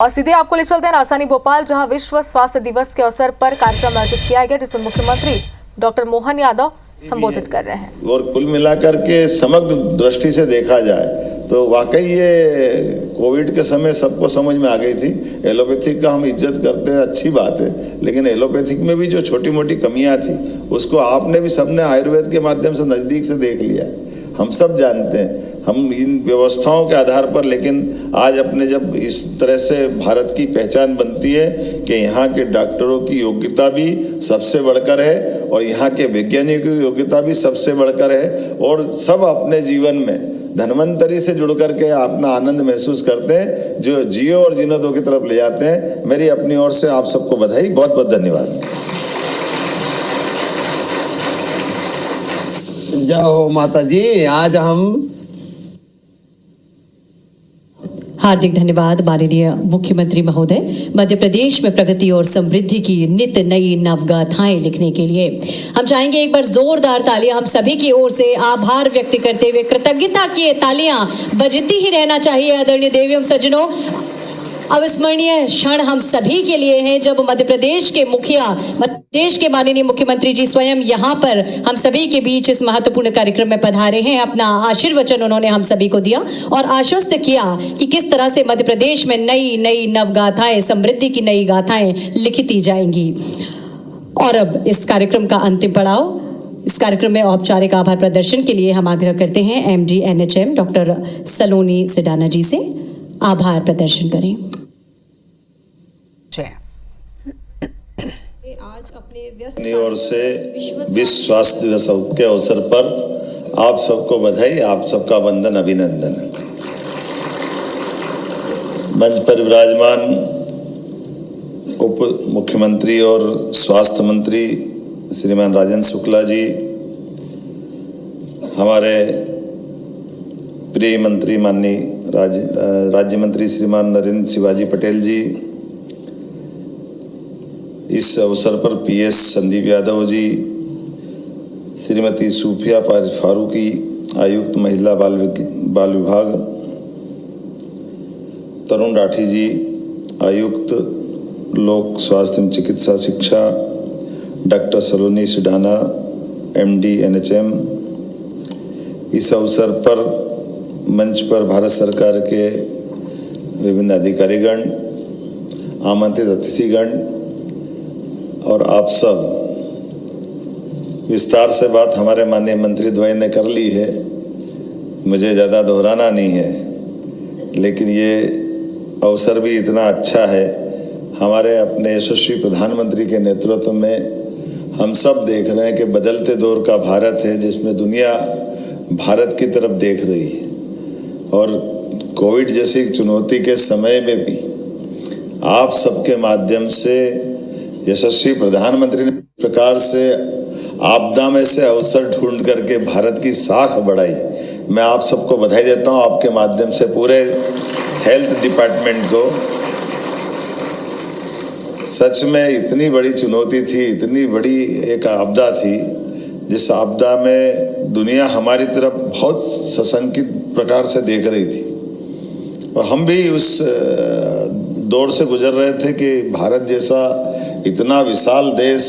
और सीधे आपको ले चलते हैं राजधानी भोपाल, जहां विश्व स्वास्थ्य दिवस के अवसर पर कार्यक्रम आयोजित किया गया, जिसमें मुख्यमंत्री डॉक्टर मोहन यादव संबोधित कर रहे हैं। और कुल मिलाकर के समग्र दृष्टि से देखा जाए तो वाकई ये कोविड के समय सबको समझ में आ गई थी। एलोपैथिक का हम इज्जत करते हैं, अच्छी बात है, लेकिन एलोपैथिक में भी जो छोटी मोटी कमियां थी उसको आपने भी सबने आयुर्वेद के माध्यम से नजदीक से देख लिया। हम सब जानते हैं, हम इन व्यवस्थाओं के आधार पर, लेकिन आज अपने जब इस तरह से भारत की पहचान बनती है कि यहाँ के डॉक्टरों की योग्यता भी सबसे बढ़कर है और यहाँ के वैज्ञानिकों की योग्यता भी सबसे बढ़कर है, और सब अपने जीवन में धन्वंतरी से जुड़ करके अपना आनंद महसूस करते हैं, जो जियो और जीनो दो की तरफ ले जाते हैं। मेरी अपनी ओर से आप सबको बधाई, बहुत बहुत धन्यवाद। जाओ माता जी, आज हम हार्दिक धन्यवाद माननीय मुख्यमंत्री महोदय। मध्य प्रदेश में प्रगति और समृद्धि की नित नई नवगाथाएं लिखने के लिए हम चाहेंगे एक बार जोरदार तालियां हम सभी की ओर से आभार व्यक्त करते हुए। कृतज्ञता की तालियां बजती ही रहना चाहिए। आदरणीय देवियों सज्जनों, अविस्मरणीय क्षण हम सभी के लिए हैं जब मध्य प्रदेश के मुखिया, मध्य प्रदेश के माननीय मुख्यमंत्री जी स्वयं यहाँ पर हम सभी के बीच इस महत्वपूर्ण कार्यक्रम में पधारे हैं। अपना आशीर्वचन उन्होंने हम सभी को दिया और आश्वस्त किया कि किस तरह से मध्य प्रदेश में नई नई नवगाथाएं, समृद्धि की नई गाथाएं लिखती जाएंगी। और अब इस कार्यक्रम का अंतिम पड़ाव, इस कार्यक्रम में औपचारिक आभार प्रदर्शन के लिए हम आग्रह करते हैं MD NHM डॉक्टर सलोनी सिडाना जी से आभार प्रदर्शन करें। आज अपनी ओर से विश्व स्वास्थ्य दिवस के अवसर पर आप सबको बधाई, आप सबका वंदन, अभिनंदन। मंच पर विराजमान उप मुख्यमंत्री और स्वास्थ्य मंत्री श्रीमान राजेंद्र शुक्ला जी, हमारे प्रिय मंत्री माननीय राज्य मंत्री श्रीमान नरेंद्र शिवाजी पटेल जी, इस अवसर पर PS संदीप यादव जी, श्रीमती सूफिया फारूकी, आयुक्त महिला बाल विभाग, तरुण राठी जी, आयुक्त लोक स्वास्थ्य एवं चिकित्सा शिक्षा, डॉक्टर सलोनी सिडाना MD NHM। इस अवसर पर मंच पर भारत सरकार के विभिन्न अधिकारीगण, आमंत्रित अतिथिगण और आप सब। विस्तार से बात हमारे माननीय मंत्री द्वय ने कर ली है, मुझे ज़्यादा दोहराना नहीं है, लेकिन ये अवसर भी इतना अच्छा है। हमारे अपने यशस्वी प्रधानमंत्री के नेतृत्व में हम सब देख रहे हैं कि बदलते दौर का भारत है, जिसमें दुनिया भारत की तरफ देख रही है, और कोविड जैसी चुनौती के समय में भी आप सबके माध्यम से यशस्वी प्रधानमंत्री ने प्रकार से आपदा में से अवसर ढूंढ करके भारत की साख बढ़ाई। मैं आप सबको बधाई देता हूं, आपके माध्यम से पूरे हेल्थ डिपार्टमेंट को। सच में इतनी बड़ी चुनौती थी, इतनी बड़ी एक आपदा थी, जिस आपदा में दुनिया हमारी तरफ बहुत सशंकित प्रकार से देख रही थी, और हम भी उस दौर से गुजर रहे थे कि भारत जैसा इतना विशाल देश,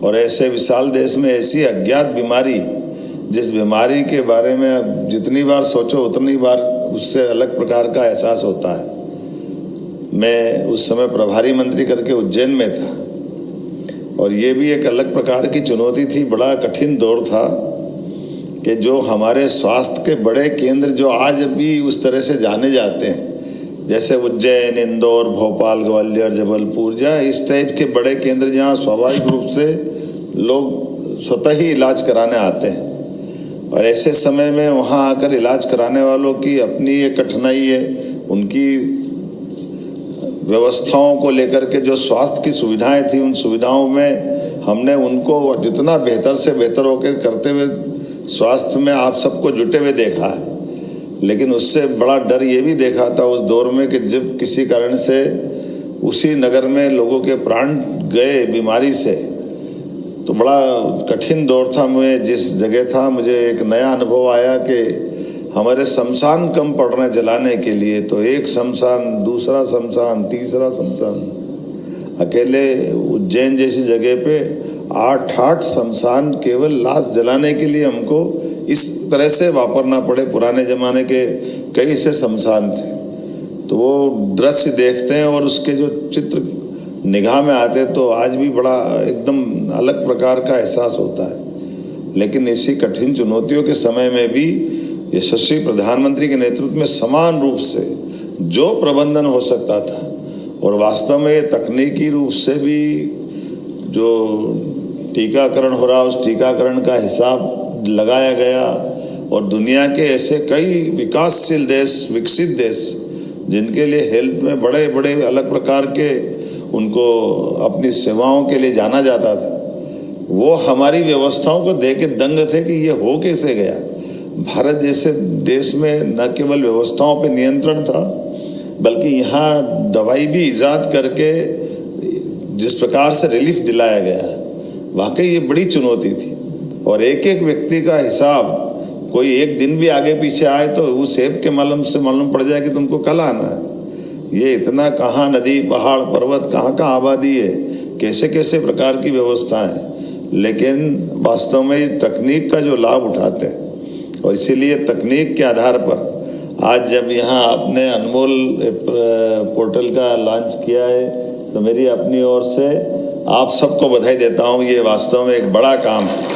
और ऐसे विशाल देश में ऐसी अज्ञात बीमारी, जिस बीमारी के बारे में जितनी बार सोचो उतनी बार उससे अलग प्रकार का एहसास होता है। मैं उस समय प्रभारी मंत्री करके उज्जैन में था, और ये भी एक अलग प्रकार की चुनौती थी। बड़ा कठिन दौर था कि जो हमारे स्वास्थ्य के बड़े केंद्र जो आज भी उस तरह से जाने जाते हैं, जैसे उज्जैन, इंदौर, भोपाल, ग्वालियर, जबलपुर, जहाँ इस टाइप के बड़े केंद्र, जहाँ स्वाभाविक रूप से लोग स्वतः ही इलाज कराने आते हैं, और ऐसे समय में वहाँ आकर इलाज कराने वालों की अपनी एक कठिनाई है। उनकी व्यवस्थाओं को लेकर के जो स्वास्थ्य की सुविधाएं थी, उन सुविधाओं में हमने उनको जितना बेहतर से बेहतर होकर करते हुए स्वास्थ्य में आप सबको जुटे हुए देखा है, लेकिन उससे बड़ा डर ये भी देखा था उस दौर में कि जब किसी कारण से उसी नगर में लोगों के प्राण गए बीमारी से, तो बड़ा कठिन दौर था। मैं जिस जगह था, मुझे एक नया अनुभव आया कि हमारे शमशान कम पड़ रहे हैं जलाने के लिए, तो एक शमशान, दूसरा शमशान, तीसरा शमशान। अकेले उज्जैन जैसी जगह पे 8 शमशान केवल लाश जलाने के लिए हमको इस तरह से वापरना पड़े। पुराने जमाने के कई ऐसे शमशान थे, तो वो दृश्य देखते हैं और उसके जो चित्र निगाह में आते तो आज भी बड़ा एकदम अलग प्रकार का एहसास होता है। लेकिन इसी कठिन चुनौतियों के समय में भी यशस्वी प्रधानमंत्री के नेतृत्व में समान रूप से जो प्रबंधन हो सकता था, और वास्तव में तकनीकी रूप से भी जो टीकाकरण हो रहा उस टीकाकरण का हिसाब लगाया गया, और दुनिया के ऐसे कई विकासशील देश, विकसित देश जिनके लिए हेल्थ में बड़े बड़े अलग प्रकार के उनको अपनी सेवाओं के लिए जाना जाता था, वो हमारी व्यवस्थाओं को देख के दंग थे कि ये हो कैसे गया। भारत जैसे देश में न केवल व्यवस्थाओं पे नियंत्रण था, बल्कि यहाँ दवाई भी इजाद करके जिस प्रकार से रिलीफ दिलाया गया, वाकई ये बड़ी चुनौती थी। और एक एक व्यक्ति का हिसाब, कोई एक दिन भी आगे पीछे आए तो उस ऐप के मालूम पड़ जाए कि तुमको कल आना है। ये इतना कहाँ नदी, पहाड़, पर्वत, कहाँ कहाँ आबादी है, कैसे कैसे प्रकार की व्यवस्था है, लेकिन वास्तव में तकनीक का जो लाभ उठाते हैं, और इसीलिए तकनीक के आधार पर आज जब यहाँ आपने अनमोल पोर्टल का लॉन्च किया है, तो मेरी अपनी ओर से आप सबको बधाई देता हूँ। ये वास्तव में एक बड़ा काम है।